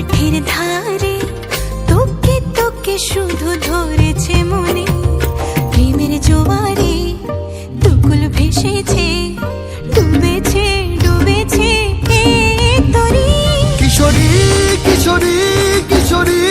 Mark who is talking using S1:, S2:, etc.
S1: পথের ধারে তোকে তোকে শুধু ধরেছে মনে, প্রেমের জোয়ারে দুকুল ভেসেছে, ডুবেছে ডুবেছে এ তরি।
S2: কিশোরী কিশোরী কিশোরী